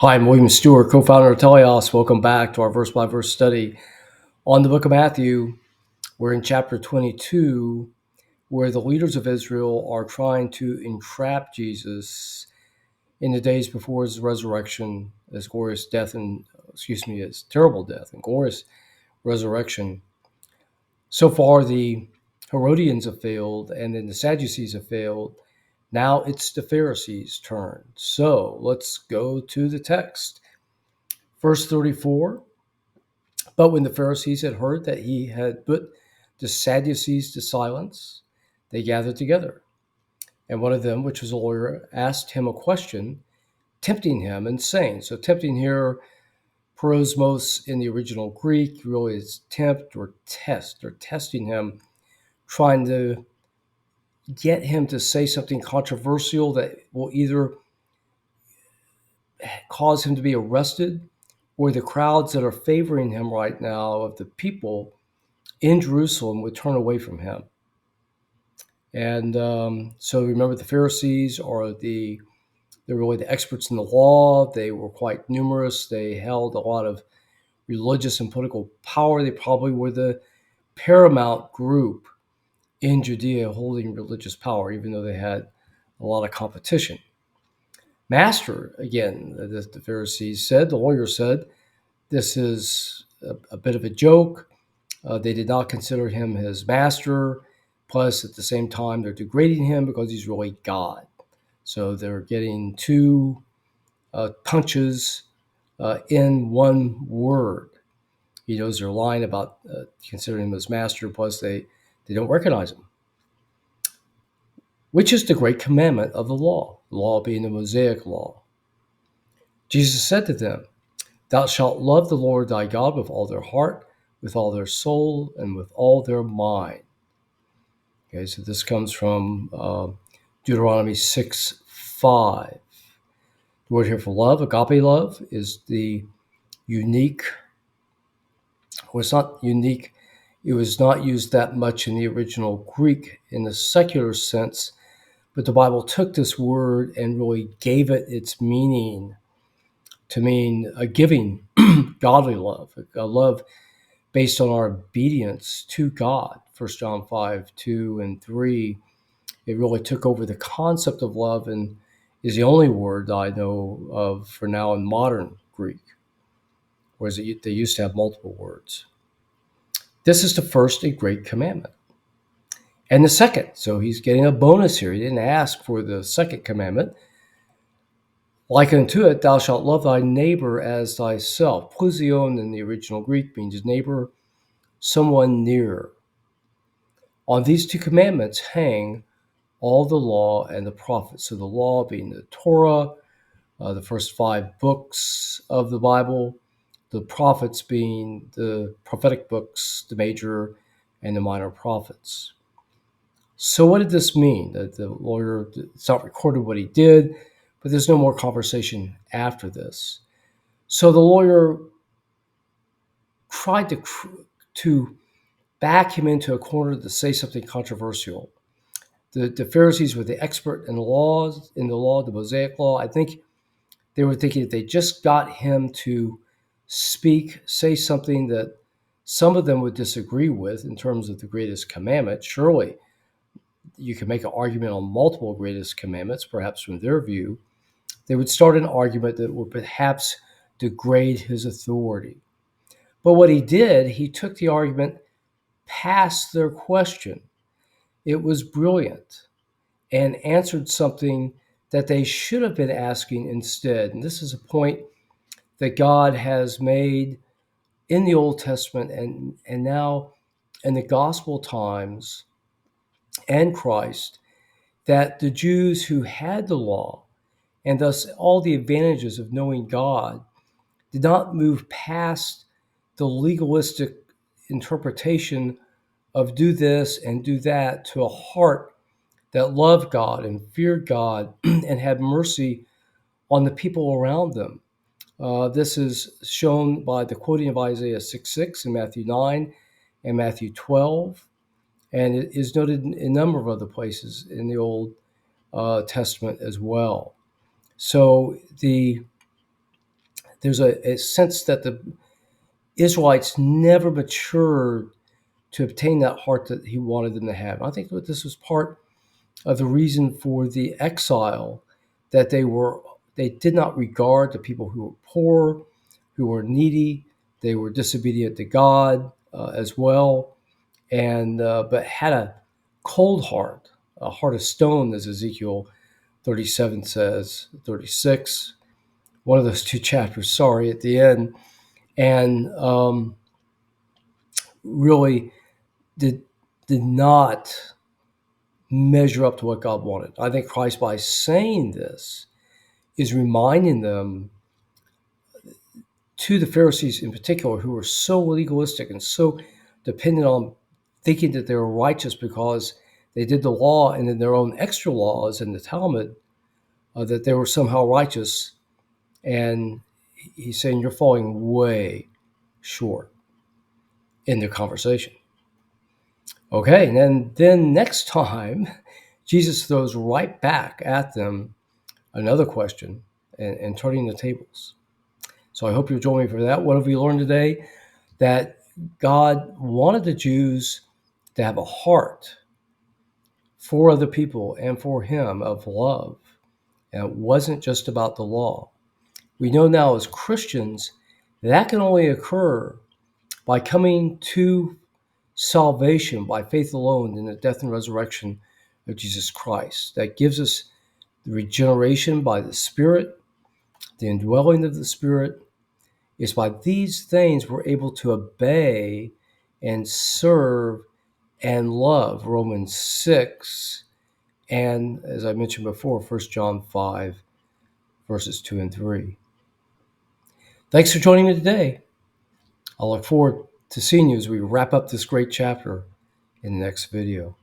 Hi, I'm William Stewart, co-founder of Teleios. Welcome back to our verse-by-verse study on the book of Matthew. We're in chapter 22, where the leaders of Israel are trying to entrap Jesus in the days before his resurrection, his terrible death and glorious resurrection. So far, the Herodians have failed, and then the Sadducees have failed. Now it's the Pharisees' turn. So let's go to the text. Verse 34. But when the Pharisees had heard that he had put the Sadducees to silence, they gathered together. And one of them, which was a lawyer, asked him a question, tempting him and saying, so tempting here, prosmos in the original Greek, really is tempt or test. They're testing him, trying to get him to say something controversial that will either cause him to be arrested or the crowds that are favoring him right now of the people in Jerusalem would turn away from him. And so remember, the Pharisees they're really the experts in the law. They were quite numerous. They held a lot of religious and political power. They probably were the paramount group in Judea holding religious power, even though they had a lot of competition. Master, again, the Pharisees said, the lawyer said, this is a bit of a joke. They did not consider him his master. Plus, at the same time, they're degrading him because he's really God. So they're getting two punches in one word. He knows they're lying about considering him as master. Plus, they don't recognize him. Which is the great commandment of the law being the Mosaic law. Jesus said to them, "Thou shalt love the Lord thy God with all their heart, with all their soul, and with all their mind." Okay, so this comes from Deuteronomy 6:5. The word here for love, agape love, is the unique, well, it's not unique. It was not used that much in the original Greek in the secular sense, but the Bible took this word and really gave it its meaning to mean a giving, godly love, a love based on our obedience to God. 1 John 5:2 and 3. It really took over the concept of love and is the only word I know of for now in modern Greek, whereas they used to have multiple words. This is the first and great commandment. And the second, so he's getting a bonus here. He didn't ask for the second commandment. Like unto it, thou shalt love thy neighbor as thyself. Plusion in the original Greek means neighbor, someone near. On these two commandments hang all the law and the prophets. So the law being the Torah, the first 5 books of the Bible, the prophets being the prophetic books, the major and the minor prophets. So what did this mean? That the lawyer, it's not recorded what he did, but there's no more conversation after this. So the lawyer tried to back him into a corner to say something controversial. The Pharisees were the expert in the law, the Mosaic law. I think they were thinking if they just got him to say something that some of them would disagree with in terms of the greatest commandment, surely you can make an argument on multiple greatest commandments, perhaps from their view, they would start an argument that would perhaps degrade his authority. But what he did, he took the argument past their question. It was brilliant and answered something that they should have been asking instead. And this is a point that God has made in the Old Testament and now in the gospel times and Christ, that the Jews who had the law and thus all the advantages of knowing God did not move past the legalistic interpretation of do this and do that to a heart that loved God and feared God and had mercy on the people around them. This is shown by the quoting of Isaiah 6:6 in Matthew 9 and Matthew 12, and it is noted in a number of other places in the Old Testament as well. So the there's a sense that the Israelites never matured to obtain that heart that he wanted them to have. I think that this was part of the reason for the exile, that they did not regard the people who were poor, who were needy. They were disobedient to God as well, and but had a cold heart, a heart of stone, as Ezekiel 37 says, 36, one of those two chapters. Sorry, at the end, and really did not measure up to what God wanted. I think Christ, by saying this, is reminding them, to the Pharisees in particular, who were so legalistic and so dependent on thinking that they were righteous because they did the law and then their own extra laws in the Talmud, that they were somehow righteous. And he's saying you're falling way short in the conversation. Okay, and then next time, Jesus throws right back at them another question and turning the tables. So I hope you'll join me for that. What have we learned today? That God wanted the Jews to have a heart for other people and for him of love. And it wasn't just about the law. We know now as Christians that can only occur by coming to salvation by faith alone in the death and resurrection of Jesus Christ. That gives us the regeneration by the Spirit, the indwelling of the Spirit. It's by these things we're able to obey and serve and love Romans 6, and as I mentioned before, 1 John 5, verses 2 and 3. Thanks for joining me today. I'll look forward to seeing you as we wrap up this great chapter in the next video.